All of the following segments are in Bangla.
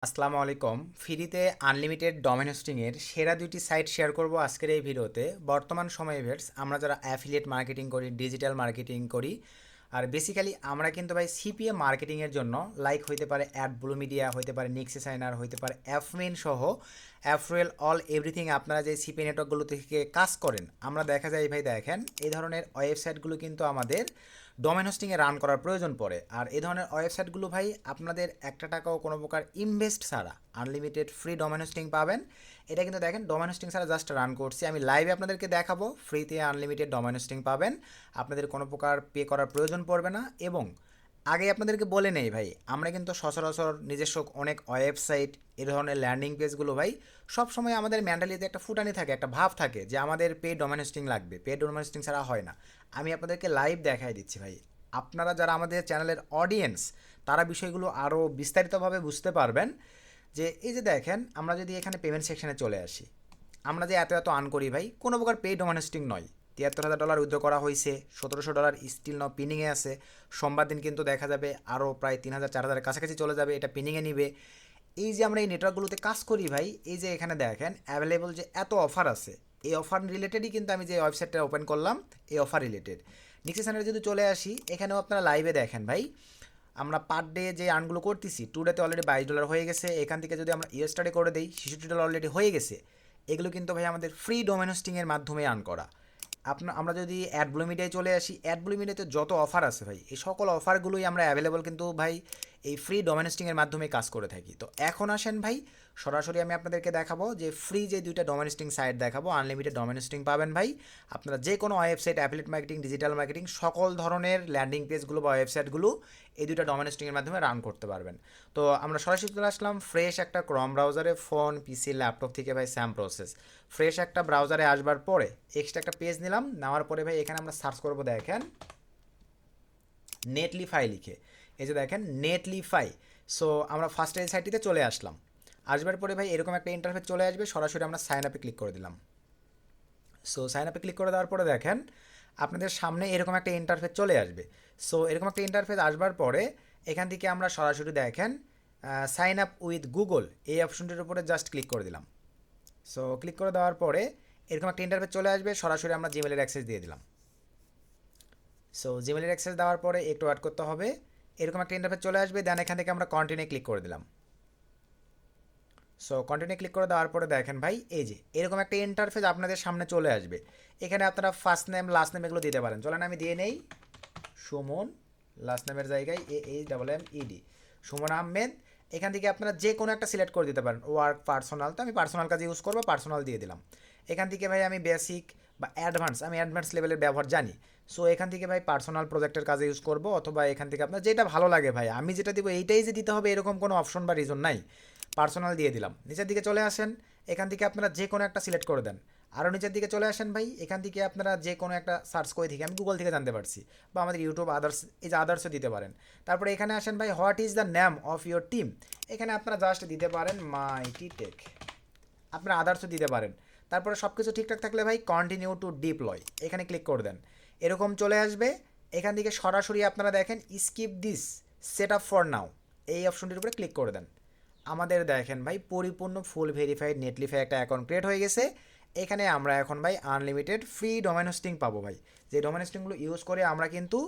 আসসালামু আলাইকুম। ফ্রিতে আনলিমিটেড ডোমেন হোস্টিংয়ের সেরা দুইটি সাইট শেয়ার করব আজকের এই ভিডিওতে। বর্তমান সময়ে ভিউয়ার্স, আমরা যারা অ্যাফিলিয়েট মার্কেটিং করি, ডিজিটাল মার্কেটিং করি, আর বেসিক্যালি আমরা কিন্তু ভাই সিপিএ মার্কেটিংয়ের জন্য লাইক হইতে পারে অ্যাড ব্লু মিডিয়া, হইতে পারে নিক্সিসাইনার, হইতে পারে অ্যাফমেন সহ অ্যাফরেল অল এভরিথিং আপনারা যে সিপিএ নেটওয়ার্কগুলো থেকে কাজ করেন, আমরা দেখা যায় ভাই দেখেন এই ধরনের ওয়েবসাইটগুলো কিন্তু আমাদের ডোমেন হোস্টিংয়ে রান করার প্রয়োজন পড়ে। আর এই ধরনের ওয়েবসাইটগুলো ভাই আপনাদের একটা টাকাও কোনো প্রকার ইনভেস্ট ছাড়া আনলিমিটেড ফ্রি ডোমেন হোস্টিং পাবেন। এটা কিন্তু দেখেন ডোমেন হোস্টিং ছাড়া জাস্ট রান করছি, আমি লাইভে আপনাদেরকে দেখাবো ফ্রিতে আনলিমিটেড ডোমেন হোস্টিং পাবেন, আপনাদের কোনো প্রকার পে করার প্রয়োজন পড়বে না। এবং আগে আপনাদেরকে বলে নেই ভাই, আমরা কিন্তু সচরাচর নিজস্ব অনেক ওয়েবসাইট এই ধরনের ল্যান্ডিং পেজগুলো ভাই সবসময় আমাদের মেন্টালিতে একটা ফুটানি থাকে, একটা ভাব থাকে যে আমাদের পে ডোমেন হোস্টিং লাগবে, পে ডোমেন হোস্টিং ছাড়া হয় না। আমি আপনাদেরকে লাইভ দেখাই দিচ্ছি ভাই, আপনারা যারা আমাদের চ্যানেলের অডিয়েন্স তারা বিষয়গুলো আরও বিস্তারিতভাবে বুঝতে পারবেন। যে এই যে দেখেন, আমরা যদি এখানে পেমেন্ট সেকশনে চলে আসি, আমরা যে এত এত আর্ন করি ভাই কোনো প্রকার পে ডোমেন হোস্টিং নয়। $৭৩,০০০ উইথড্র করা হয়েছে, $১৭০০ স্টিল নাও পিনিংয়ে আছে। সোমবার দিন কিন্তু দেখা যাবে আরও প্রায় ৩,০০০-৪,০০০ কাছাকাছি চলে যাবে, এটা পিনিংয়ে নিবে। এই যে আমরা এই নেটওয়ার্কগুলোতে কাজ করি ভাই, এই যে এখানে দেখেন অ্যাভেলেবল যে এত অফার আছে, এই অফার রিলেটেডই কিন্তু আমি যে ওয়েবসাইটটা ওপেন করলাম, এই অফার রিলেটেড। নিক্সি সেন্টারে যদি চলে আসি, এখানেও আপনারা লাইভে দেখেন ভাই আমরা পার ডে যে আর্নগুলো করতেছি, টু ডেতে অলরেডি $22 হয়ে গেছে। এখান থেকে যদি আমরা ইয়েস্টারডে করে দিই, $66 অলরেডি হয়ে গেছে। এগুলো কিন্তু ভাই আমাদের ফ্রি ডোমেন হোস্টিংয়ের মাধ্যমে আর্ন করা। আমরা যদি অ্যাড ব্লু মিডিয়ায় চলে আসি, অ্যাড ব্লু মিডিয়াতে যত অফার আছে ভাই, এই সকল অফারগুলোই আমরা অ্যাভেলেবল কিন্তু ভাই এই ফ্রি ডোমেন হোস্টিংয়ের মাধ্যমে কাজ করে থাকি। তো এখন আসেন ভাই, সরাসরি আমি আপনাদেরকে দেখাবো যে ফ্রি যে দুইটা ডোমেন হোস্টিং সাইট দেখাবো, আনলিমিটেড ডোমেন হোস্টিং পাবেন ভাই। আপনারা যে কোনো website, affiliate marketing, digital marketing, সকল ধরনের ল্যান্ডিং পেজগুলো বা ওয়েবসাইটগুলো এই দুইটা ডোমেন হোস্টিংয়ের মাধ্যমে রান করতে পারবেন। তো আমরা সরাসরি চলে আসলাম ফ্রেশ একটা ক্রম ব্রাউজারে, ফোন, পিসি, ল্যাপটপ থেকে ভাই স্যাম প্রসেস। ফ্রেশ একটা ব্রাউজারে আসবার পরে এক্সট্রা একটা পেজ নিলাম, নেওয়ার পরে ভাই এখানে আমরা সার্চ করবো দেখেন নেটলিফাই লিখে। এই যে দেখেন নেটলিফাই। সো আমরা ফার্স্ট এই সাইটটিতে চলে আসলাম। আসবার পরে ভাই এরকম একটা ইন্টারফেস চলে আসবে, সরাসরি আমরা সাইন আপে ক্লিক করে দিলাম। সো সাইন আপে ক্লিক করে দেওয়ার পরে দেখেন আপনাদের সামনে এরকম একটা ইন্টারফেস চলে আসবে। সো এরকম একটা ইন্টারফেস আসবার পরে এখান থেকে আমরা সরাসরি দেখেন সাইন আপ উইথ গুগল, এই অপশনটির উপরে জাস্ট ক্লিক করে দিলাম। সো ক্লিক করে দেওয়ার পরে এরকম একটা ইন্টারফেস চলে আসবে, সরাসরি আমরা জিমেলের অ্যাক্সেস দিয়ে দিলাম। সো জিমেলের অ্যাক্সেস দেওয়ার পরে একটু অ্যাড করতে হবে, এরকম একটা ইন্টারফেস চলে আসবে। দেন এখান থেকে আমরা কন্টিনিউ ক্লিক করে দিলাম। সো কন্টিনিউ ক্লিক করে দেওয়ার পরে দেখেন ভাই এই যে এরকম একটা ইন্টারফেস আপনাদের সামনে চলে আসবে। এখানে আপনারা ফার্স্ট নেম, লাস্ট নেম এগুলো দিতে পারেন। চলেন আমি দিয়ে নেই সুমন, লাস্ট নেমের জায়গায় AHMMED, সুমন আহমেদ। এখান থেকে আপনারা যে কোনো একটা সিলেক্ট করে দিতে পারেন, ওয়ার্ক, পার্সোনাল। তো আমি পার্সোনাল কাজে ইউজ করবো, পার্সোনাল দিয়ে দিলাম। এখান থেকে ভাই আমি বেসিক বা অ্যাডভান্স, আমি অ্যাডভান্স লেভেলের ব্যবহার জানি। সো এখান থেকে ভাই পার্সোনাল প্রজেক্টের কাজে ইউজ করবো, অথবা এখান থেকে আপনার যেটা ভালো লাগে ভাই, আমি যেটা দিব এইটাই যে দিতে হবে এরকম কোনো অপশন বা রিজন নাই। পার্সোনাল দিয়ে দিলাম। নিচের দিকে চলে আসেন, এখান থেকে আপনারা যে কোনো একটা সিলেক্ট করে দেন। আরও নিচের দিকে চলে আসেন ভাই, এখান থেকে আপনারা যে কোনো একটা সার্চ করে থেকে, আমি গুগল থেকে জানতে পারছি, বা আমাদের ইউটিউব আদার্স, এই যে আদার্সও দিতে পারেন। তারপরে এখানে আসেন ভাই, what is the name of your team, এখানে আপনারা জাস্ট দিতে পারেন মাইটি টেক, আপনারা আদার্সও দিতে পারেন। তারপরে সব কিছু ঠিকঠাক থাকলে ভাই কন্টিনিউ টু ডিপ্লয়, এখানে ক্লিক করে দেন। এরকম চলে আসবে। এখান থেকে সরাসরি আপনারা দেখেন skip this, set up for now, এই অপশনটির উপরে ক্লিক করে দেন। আমাদের দেখেন ভাই পরিপূর্ণ ফুল ভেরিফাইড নেটলিফাই একটা অ্যাকাউন্ট ক্রিয়েট হয়ে গেছে। এখানে আমরা এখন ভাই আনলিমিটেড ফ্রি ডোমেন হোস্টিং পাবো ভাই, যে ডোমেন হোস্টিংগুলো ইউজ করে আমরা কিন্তু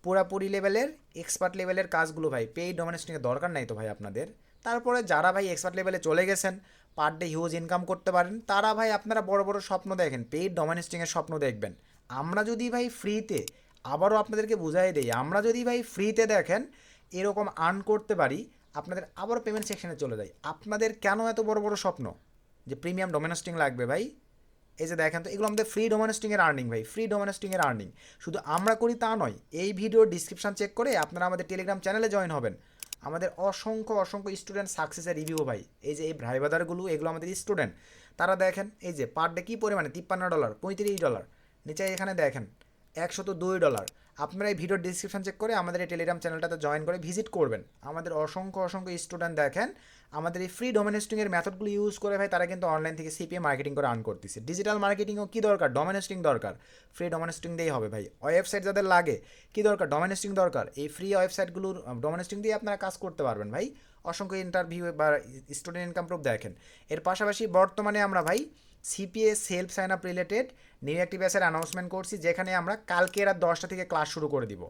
পুরাপুরি লেভেলের, এক্সপার্ট লেভেলের কাজগুলো ভাই, পেইড ডোমেন হোস্টিংয়ের দরকার নাই তো ভাই আপনাদের। তারপরে যারা ভাই এক্সপার্ট লেভেলে চলে গেছেন, পার ডে হিউজ ইনকাম করতে পারেন, তারা ভাই আপনারা বড় বড় স্বপ্ন দেখেন, পেইড ডোমেন হোস্টিংয়ের স্বপ্ন দেখবেন। আমরা যদি ভাই ফ্রিতে, আবারও আপনাদেরকে বুঝাই দেই, আমরা যদি ভাই ফ্রিতে দেখেন এরকম আর্ন করতে পারি, আপনাদের আবারও পেমেন্ট সেকশনে চলে যায়। আপনাদের কেন এত বড় বড় স্বপ্ন যে প্রিমিয়াম ডোমেন হোস্টিং লাগবে ভাই? এই যে দেখেন তো, এগুলো আমাদের ফ্রি ডোমেন হোস্টিংয়ের আর্নিং ভাই, ফ্রি ডোমেন হোস্টিংয়ের আর্নিং। শুধু আমরা করি তা নয়, এই ভিডিওর ডিসক্রিপশন চেক করে আপনারা আমাদের টেলিগ্রাম চ্যানেলে জয়েন হবেন। আমাদের অসংখ্য অসংখ্য স্টুডেন্ট সাকসেসের রিভিউ ভাই, এই যে এই ভাইবাদারগুলো, এগুলো আমাদের স্টুডেন্ট। তারা দেখেন এই যে পার ডে কী পরিমাণে, $53, $35, নিচে এখানে দেখেন $102। আপনারা এই ভিডিওর ডিসক্রিপশন চেক করে আমাদের এই টেলিগ্রাম চ্যানেলটাতে জয়েন করে ভিজিট করবেন। আমাদের অসংখ্য অসংখ্য স্টুডেন্ট দেখেন আমাদের এই ফ্রি ডোমেন হোস্টিংয়ের মেথডগুলো ইউজ করে ভাই তারা কিন্তু অনলাইন থেকে সিপিএ মার্কেটিং করে আর্ন করতেছে। ডিজিটাল মার্কেটিংও কী দরকার, ডোমেন হোস্টিং দরকার, ফ্রি ডোমেন হোস্টিং দিয়েই হবে ভাই। ওয়েবসাইট যাদের লাগে কী দরকার, ডোমেন হোস্টিং দরকার, এই ফ্রি ওয়েবসাইটগুলোর ডোমেন হোস্টিং দিয়ে আপনারা কাজ করতে পারবেন ভাই। অসংখ্য ইন্টারভিউ বা স্টুডেন্ট ইনকাম প্রুফ দেখেন। এর পাশাপাশি বর্তমানে আমরা ভাই CPA self sign up related new active ব্যাচের অ্যানাউন্সমেন্ট করছি, যেখানে আমরা কালকে রাত 10টা থেকে ক্লাস শুরু করে দিব।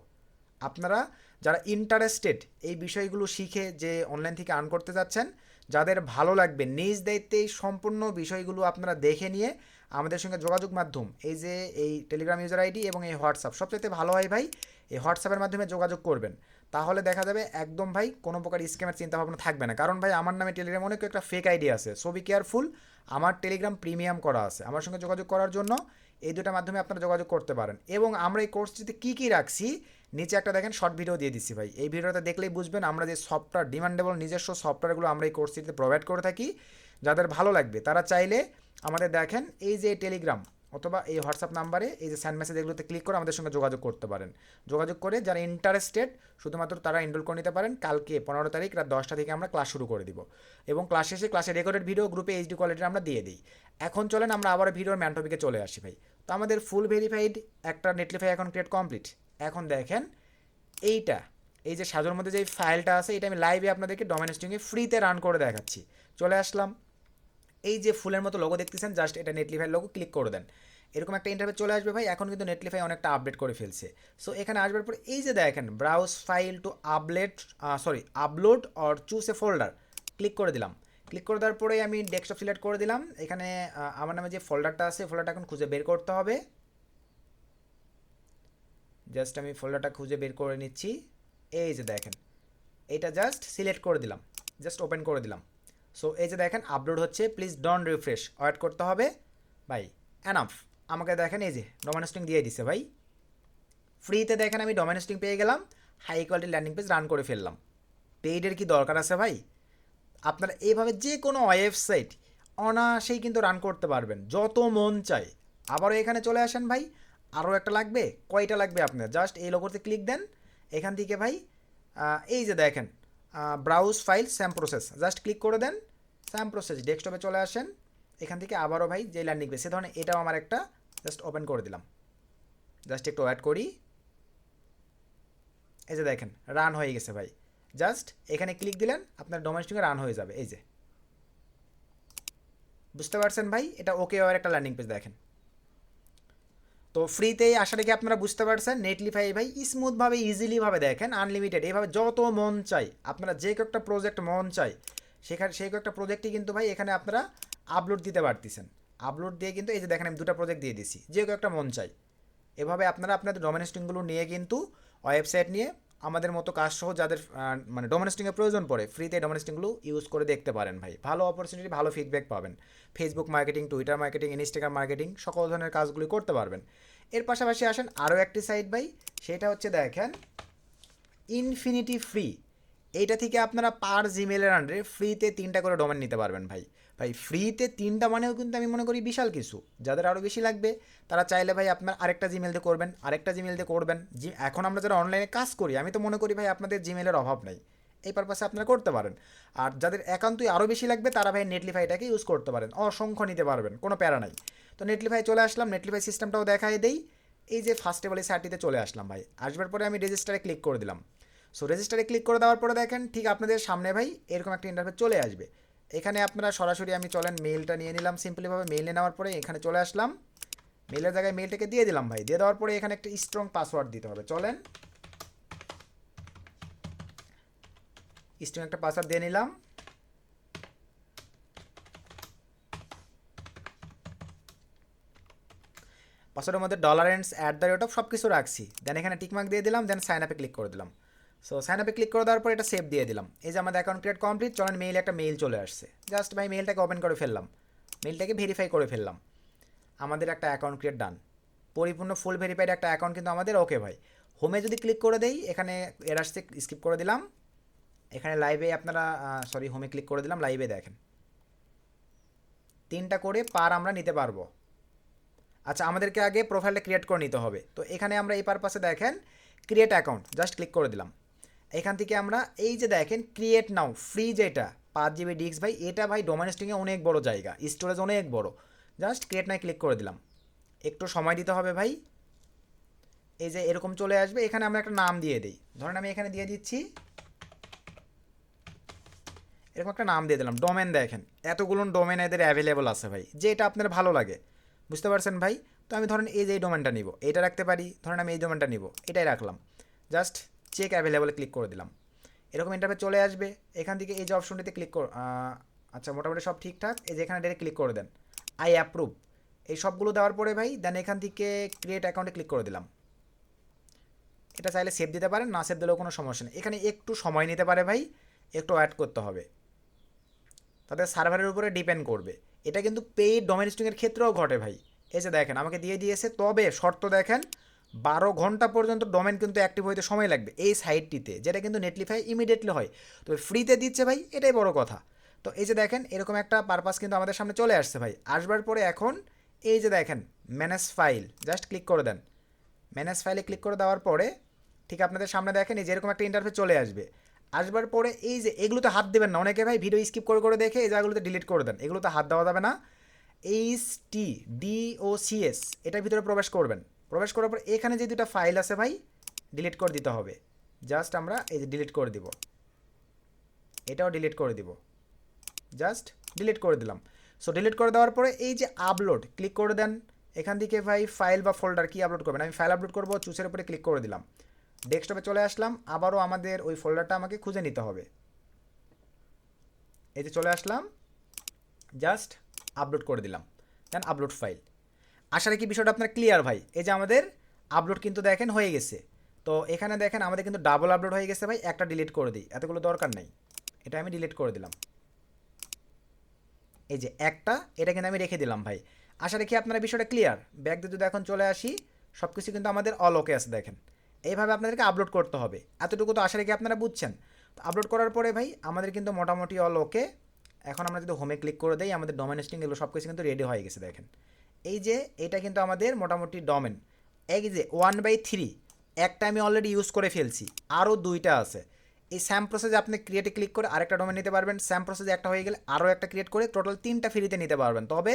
আপনারা যারা ইন্টারেস্টেড এই বিষয়গুলো শিখে যে অনলাইন থেকে আর্ন করতে যাচ্ছেন, যাদের ভালো লাগবে, নিজ দায়িত্বে এই সম্পূর্ণ বিষয়গুলো আপনারা দেখে নিয়ে আমাদের সঙ্গে যোগাযোগ মাধ্যম এই যে এই টেলিগ্রাম ইউজার আইডি এবং এই হোয়াটসঅ্যাপ, সবচেয়ে ভালো হয় ভাই এই হোয়াটসঅ্যাপের মাধ্যমে যোগাযোগ করবেন। তাহলে দেখা যাবে একদম ভাই কোনো প্রকার স্ক্যামের চিন্তাভাবনা থাকবে না। কারণ ভাই আমার নামে টেলিগ্রাম অনেক একটা ফেক আইডি আছে, সো বি কেয়ারফুল। আমার টেলিগ্রাম প্রিমিয়াম করা আছে। আমার সঙ্গে যোগাযোগ করার জন্য এই দুটো মাধ্যমে আপনারা যোগাযোগ করতে পারেন। এবং আমরা এই কোর্সটিতে কী কী রাখছি নিচে একটা দেখেন শর্ট ভিডিও দিয়ে দিচ্ছি ভাই। এই ভিডিওটা দেখলেই বুঝবেন আমরা যে সফটওয়্যার, ডিমান্ডেবল নিজস্ব সফটওয়্যারগুলো আমরা এই কোর্সটিতে প্রোভাইড করে থাকি। যাদের ভালো লাগবে তারা চাইলে আমাদের দেখেন এই যে টেলিগ্রাম অথবা এই হোয়াটসঅ্যাপ নাম্বারে এই যে সেন্ড মেসেজ এগুলোতে ক্লিক করে আমাদের সঙ্গে যোগাযোগ করতে পারেন। যোগাযোগ করে যারা ইন্টারেস্টেড শুধুমাত্র তারা এনরোল করে নিতে পারেন। কালকে 15 তারিখ রাত 10টা থেকে আমরা ক্লাস শুরু করে দিব এবং ক্লাস শেষে ক্লাসের রেকর্ডেড ভিডিও গ্রুপে এইচডি কোয়ালিটির আমরা দিয়ে দিই। এখন চলেন আমরা আবার ভিডিওর ম্যান টপিকে চলে আসি ভাই। তো আমাদের ফুল ভেরিফাইড একটা নেটলিফাই অ্যাকাউন্ট ক্রিয়েট কমপ্লিট। এখন দেখেন এইটা, এই যে সাজোর মধ্যে যে ফাইলটা আছে এটা আমি লাইভে আপনাদেরকে ডোমেন হোস্টিংয়ে ফ্রিতে রান করে দেখাচ্ছি। চলে আসলাম, এই যে ফুলের মতো লোগো দেখতেছেন, জাস্ট এটা নেটলিফাই লোগো ক্লিক করে দেন, এরকম একটা ইন্টারফেস চলে আসবে ভাই। এখন কিন্তু নেটলিফাই অনেকটা আপডেট করে ফেলছে। সো এখানে আসবার পর এই যে দেখেন browse file to upload or choose a folder, click করে দিলাম। ক্লিক করে দেওয়ার পরে আমি ডেস্কটপ সিলেক্ট করে দিলাম। এখানে আমার নামে যে ফোল্ডারটা আছে ফোল্ডারটা এখন খুঁজে বের করতে হবে। জাস্ট আমি ফোল্ডারটা খুঁজে বের করে নিচ্ছি। এই যে দেখেন এটা জাস্ট সিলেক্ট করে দিলাম, জাস্ট ওপেন করে দিলাম। সো এই যে দেখেন আপলোড হচ্ছে, প্লিজ ডোন্ট রিফ্রেশ, ওয়েট করতে হবে ভাই। এনাফ, আমাকে দেখেন এই যে ডোমেন হোস্টিং দিয়ে দিছে ভাই ফ্রিতে। দেখেন আমি ডোমেন হোস্টিং পেয়ে গেলাম, high quality landing page run করে ফেললাম। পেইডের কি দরকার আছে ভাই? আপনারা এইভাবে যে কোনো ওয়েবসাইট অনায়াসেই কিন্তু রান করতে পারবেন যত মন চায়। আবারও এখানে চলে আসেন ভাই, আরও একটা লাগবে, কয়টা লাগবে আপনার, জাস্ট এই লোগোতে ক্লিক দেন। এখান থেকে ভাই এই যে দেখেন browse file Sam process, just click করে দেন। স্যাম প্রসেস ডেস্কটপে চলে আসেন। এখান থেকে আবারও ভাই যে ল্যান্ডিং পেজ সে ধরনের এটাও আমার একটা জাস্ট ওপেন করে দিলাম। জাস্ট একটু ওয়েট করি। এই যে দেখেন রান হয়ে গেছে ভাই। জাস্ট এখানে ক্লিক দিলেন আপনার ডোমেন হোস্টিংয়ে রান হয়ে যাবে। এই যে বুঝতে পারছেন ভাই, এটা ওকে আর একটা ল্যান্ডিং পেজ দেখেন। তো ফ্রিতেই আশা রেখে আপনারা বুঝতে পারছেন নেটলিফাই ভাই স্মুথভাবে ইজিলিভাবে দেখেন আনলিমিটেড এইভাবে যত মন চাই আপনারা যে কয়েকটা প্রজেক্ট মন চাই সেখানে সেই কয়েকটা প্রজেক্টই কিন্তু ভাই এখানে আপনারা আপলোড দিতে পারতেছেন। আপলোড দিয়ে কিন্তু এই যে দেখেন আমি দুটো প্রজেক্ট দিয়ে দিছি, যে কয়েকটা মন চাই। এভাবে আপনারা আপনাদের ডোমেন হোস্টিংগুলো নিয়ে কিন্তু ওয়েবসাইট নিয়ে আমাদের মতো কাজ সহ যাদের মানে ডোমেন হোস্টিংয়ের প্রয়োজন পড়ে ফ্রিতে ডোমেন হোস্টিংগুলো ইউজ করে দেখতে পারেন ভাই। ভালো অপরচুনিটি, ভালো ফিডব্যাক পাবেন। Facebook marketing, Twitter marketing, Instagram marketing সকল ধরনের কাজগুলি করতে পারবেন। এর পাশাপাশি আসেন আরও একটি সাইট ভাই, সেটা হচ্ছে দেখেন ইনফিনিটি ফ্রি। এইটা থেকে আপনারা পার জিমেলের আন্ডারে ফ্রিতে 3টা করে ডোমেন নিতে পারবেন ভাই। ভাই ফ্রিতে 3টা মানেও কিন্তু আমি মনে করি বিশাল কিছু। যাদের আরও বেশি লাগবে তারা চাইলে ভাই আপনার আরেকটা জিমেল দিয়ে করবেন, আরেকটা জিমেল দিয়ে করবেন। এখন আমরা যারা অনলাইনে কাজ করি আমি তো মনে করি ভাই আপনাদের জিমেলের অভাব নাই, এই পারপাসে আপনারা করতে পারেন। আর যাদের একান্তই আরও বেশি লাগবে তারা ভাই নেটলিফাইটাকে ইউজ করতে পারেন, অসংখ্য নিতে পারবেন, কোনো প্যারা নাই। তো নেটলিফাই চলে আসলাম, নেটলিফাই সিস্টেমটাও দেখাই দেই। এই যে ফার্স্ট অফ অল এই সাইটটিতে চলে আসলাম ভাই। আসবার পরে আমি রেজিস্টারে ক্লিক করে দিলাম। সো রেজিস্টারে ক্লিক করে দেওয়ার পরে দেখেন ঠিক আপনাদের সামনে ভাই এরকম একটা ইন্টারফেস চলে আসবে। এখানে আপনারা সরাসরি আমি চলেন মেইলটা নিয়ে নিলাম, সিম্পলিভাবে মেইল নিয়ে নেওয়ার পরে এখানে চলে আসলাম। মেইলের জায়গায় মেইলটাকে দিয়ে দিলাম ভাই। দিয়ে দেওয়ার পরে এখানে একটা স্ট্রং পাসওয়ার্ড দিতে হবে। চলেন স্ট্রং একটা পাসওয়ার্ড দিয়ে নিলাম। পাসওয়ার্ডের মধ্যে $@ সব কিছু রাখছি। দেন এখানে টিকমার্ক দিয়ে দিলাম, দেন সাইন আপে ক্লিক করে দিলাম। সো সাইন আপে ক্লিক করে দেওয়ার পর এটা সেভ দিয়ে দিলাম। এই যে আমাদের অ্যাকাউন্ট ক্রিয়েট কমপ্লিট। চলেন মেইল একটা মেইল চলে আসছে, জাস্ট ভাই মেইলটাকে ওপেন করে ফেললাম, মেইলটাকে ভেরিফাই করে ফেললাম। আমাদের একটা অ্যাকাউন্ট ক্রিয়েট ডান, পরিপূর্ণ ফুল ভেরিফাইড একটা অ্যাকাউন্ট কিন্তু আমাদের ওকে ভাই। হোমে যদি ক্লিক করে দেই এখানে এর আসছে, স্কিপ করে দিলাম। এখানে লাইভে আপনারা হোমে ক্লিক করে দিলাম, লাইভে দেখেন 3টা করে পার আমরা নিতে পারবো। আচ্ছা আমাদেরকে আগে প্রোফাইলটা ক্রিয়েট করে নিতে হবে। তো এখানে আমরা এই পারপাসে দেখেন ক্রিয়েট অ্যাকাউন্ট, জাস্ট ক্লিক করে দিলাম। এখান থেকে আমরা এই যে দেখেন ক্রিয়েট নাও ফ্রি, যেটা 5 GB ডিস্ক ভাই, এটা ভাই ডোমেন হোস্টিংয়ে অনেক বড় জায়গা, স্টোরেজ অনেক বড়। জাস্ট ক্রিয়েট নাও ক্লিক করে দিলাম। একটু সময় দিতে হবে ভাই। এই যে এরকম চলে আসবে, এখানে আমরা একটা নাম দিয়ে দিই। ধরেন আমি এখানে দিয়ে দিচ্ছি এরকম একটা নাম দিয়ে দিলাম, ডোমেন। দেখেন এতগুলো ডোমেন এদের অ্যাভেলেবল আছে ভাই, যেটা আপনার ভালো লাগে, বুঝতে পারছেন ভাই। তো আমি ধরেন এই যে এই ডোমেনটা নিব, এটা রাখতে পারি, ধরেন আমি এই ডোমেনটা নিব, এটাই রাখলাম। জাস্ট চেক অ্যাভেলেবলে ক্লিক করে দিলাম, এরকম ইন্টারফেস চলে আসবে। এখান থেকে এই যে অপশনটিতে ক্লিক কর, আচ্ছা মোটামুটি সব ঠিকঠাক। এই যে এখানে ডাইরেক্ট ক্লিক করে দেন, আই অ্যাপ্রুভ। এই সবগুলো দেওয়ার পরে ভাই দেন এখান থেকে ক্রিয়েট অ্যাকাউন্টে ক্লিক করে দিলাম। এটা চাইলে সেভ দিতে পারেন, না সেভ দিলেও কোনো সমস্যা নেই। এখানে একটু সময় নিতে পারে ভাই, একটু অ্যাড করতে হবে, তাদের সার্ভারের উপরে ডিপেন্ড করবে। এটা কিন্তু পেইড ডোমেন হোস্টিংয়ের ক্ষেত্রেও ঘটে ভাই। এই যে দেখেন আমাকে দিয়ে দিয়েছে, তবে শর্ত দেখেন 12 ঘন্টা পর্যন্ত ডোমেন কিন্তু অ্যাক্টিভ হইতে সময় লাগবে এই সাইটটিতে, যেটা কিন্তু নেটলিফাই ইমিডিয়েটলি হয়। তবে ফ্রিতে দিচ্ছে ভাই, এটাই বড় কথা। তো এই যে দেখেন এরকম একটা পারপাস কিন্তু আমাদের সামনে চলে আসছে ভাই। আসবার পরে এখন এই যে দেখেন ম্যানেজ ফাইল, জাস্ট ক্লিক করে দেন। ম্যানেজ ফাইলে ক্লিক করে দেওয়ার পরে ঠিক আপনাদের সামনে দেখেন এই যে এরকম একটা ইন্টারফেস চলে আসবে। আসবার পরে এই যে এগুলোতে হাত দেবেন না, অনেকে ভাই ভিডিও স্কিপ করে করে দেখে এই জায়গাগুলোতে ডিলিট করে দেন, এগুলোতে হাত দেওয়া যাবে না। HTDOCS এটার ভিতরে প্রবেশ করবেন, প্রবেশ করার পর এখানে যে দুটো ফাইল আছে ভাই ডিলিট করে দিতে হবে। জাস্ট আমরা এই যে ডিলিট করে দিব, এটাও ডিলিট করে দিব, জাস্ট ডিলিট করে দিলাম। সো ডিলিট করে দেওয়ার পরে এই যে আপলোড ক্লিক করে দেন। এখান থেকে ভাই ফাইল বা ফোল্ডার কি আপলোড করবেন, আমি ফাইল আপলোড করবো, চুজের উপরে ক্লিক করে দিলাম। ডেস্কটপে চলে আসলাম, আবারও আমাদের ওই ফোল্ডারটা আমাকে খুঁজে নিতে হবে। এই যে চলে আসলাম, জাস্ট আপলোড করে দিলাম, দেন আপলোড ফাইল। আশা রাখি বিষয়টা আপনার ক্লিয়ার ভাই। এই যে আমাদের আপলোড কিন্তু দেখেন হয়ে গেছে। তো এখানে দেখেন আমাদের কিন্তু ডাবল আপলোড হয়ে গেছে ভাই। একটা ডিলিট করে দিই, এতগুলো দরকার নেই, এটা আমি ডিলিট করে দিলাম। এই যে একটা, এটা কিন্তু আমি রেখে দিলাম ভাই। আশা রাখি আপনারা বিষয়টা ক্লিয়ার। ব্যাক দিয়ে যদি এখন চলে আসি, সব কিছু কিন্তু আমাদের অল ওকে আছে দেখেন। এইভাবে আপনাদেরকে আপলোড করতে হবে, এতটুকু তো আশা রাখি আপনারা বুঝছেন। তো আপলোড করার পরে ভাই আমাদের কিন্তু মোটামুটি অল ওকে। এখন আমরা যদি হোমে ক্লিক করে দিই, আমাদের ডোমেন হোস্টিং এগুলো সব কিছু কিন্তু রেডি হয়ে গেছে দেখেন। এই যে এটা কিন্তু আমাদের মোটামুটি ডোমেন। এই যে 1/3 একটা আমি অলরেডি ইউজ করে ফেলছি, আরও দুইটা আছে। এই স্যাম প্রসেসে আপনি ক্রিয়েটে ক্লিক করে আরেকটা ডোমেন নিতে পারবেন। স্যাম প্রসেসে একটা হয়ে গেলে আরও একটা ক্রিয়েট করে টোটাল 3টা ফ্রিতে নিতে পারবেন। তবে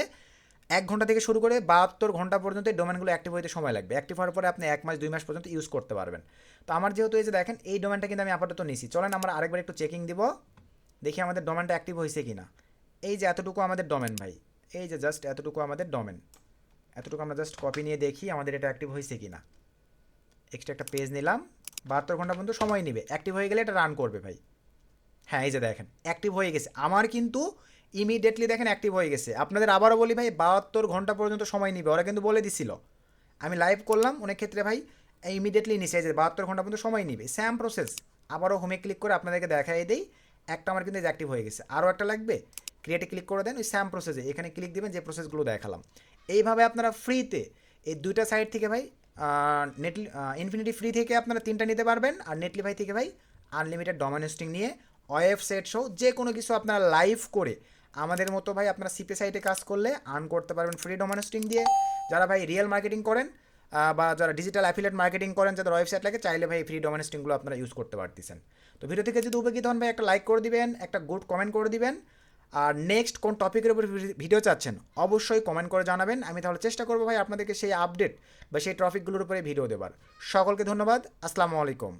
1 ঘন্টা থেকে শুরু করে 72 ঘন্টা পর্যন্ত এই ডোমেনগুলো অ্যাক্টিভ হইতে সময় লাগবে। অ্যাক্টিভ হওয়ার পরে আপনি 1 মাস 2 মাস পর্যন্ত ইউজ করতে পারবেন। তো আমার যেহেতু এই যে দেখেন এই ডোমেনটা কিন্তু আমি আপাতত নিছি, চলেন আমরা আরেকবার একটু চেকিং দিব, দেখি আমাদের ডোমেনটা অ্যাক্টিভ হয়েছে কিনা। এই যে এতটুকু আমাদের ডোমেন ভাই, এই যে জাস্ট এতটুকু আমাদের ডোমেন, এতটুকু আমরা জাস্ট কপি নিয়ে দেখি আমাদের এটা অ্যাক্টিভ হয়েছে কিনা। এক্সট্রা একটা পেজ নিলাম, 72 ঘন্টা পর্যন্ত সময় নেবে, অ্যাক্টিভ হয়ে গেলে এটা রান করবে ভাই। হ্যাঁ এই যে দেখেন অ্যাক্টিভ হয়ে গেছে আমার, কিন্তু ইমিডিয়েটলি দেখেন অ্যাক্টিভ হয়ে গেছে। আপনাদের আবারও বলি ভাই 72 ঘন্টা পর্যন্ত সময় নিবে, ওরা কিন্তু বলে দিছিল। আমি লাইভ করলাম অনেক ক্ষেত্রে ভাই ইমিডিয়েটলি নিচে যে 72 ঘন্টা পর্যন্ত সময় নিবে। স্যাম প্রসেস আবারও হোমে ক্লিক করে আপনাদেরকে দেখাই দেই, একটা আমার কিন্তু অ্যাক্টিভ হয়ে গেছে, আরও একটা লাগবে। ক্রিয়েটে ক্লিক করে দেন, ওই স্যাম প্রসেসে এখানে ক্লিক দেবেন যে প্রসেসগুলো দেখালাম। এইভাবে আপনারা ফ্রিতে এই দুইটা সাইট থেকে ভাই নেটলি ইনফিনিটি ফ্রি থেকে আপনারা 3টা নিতে পারবেন। আর নেটলিফাই থেকে ভাই আনলিমিটেড ডোমেন হোস্টিং নিয়ে ওয়েবসাইট সহ যে কোনো কিছু আপনারা লাইভ করে আমাদের মতো ভাই আপনারা সিপি সাইটে কাজ করলে আর্ন করতে পারবেন ফ্রি ডোমেন হোস্টিং দিয়ে। যারা ভাই রিয়েল মার্কেটিং করেন বা যারা ডিজিটাল অ্যাফিলিয়েট মার্কেটিং করেন, যাদের ওয়েবসাইট লাগে, চাইলে ভাই ফ্রি ডোমেন হোস্টিংগুলো আপনারা ইউজ করতে পারতেছেন। তো ভিডিও থেকে যদি উপকৃত হন ভাই একটা লাইক করে দিবেন, একটা গুড কমেন্ট করে দিবেন। আর নেক্সট কোন টপিকের উপর ভিডিও চাচ্ছেন অবশ্যই কমেন্ট করে জানাবেন, আমি তাহলে চেষ্টা করবো ভাই আপনাদেরকে সেই আপডেট বা সেই টপিকগুলোর উপরে ভিডিও দেবার। সকলকে ধন্যবাদ, আসসালামু আলাইকুম।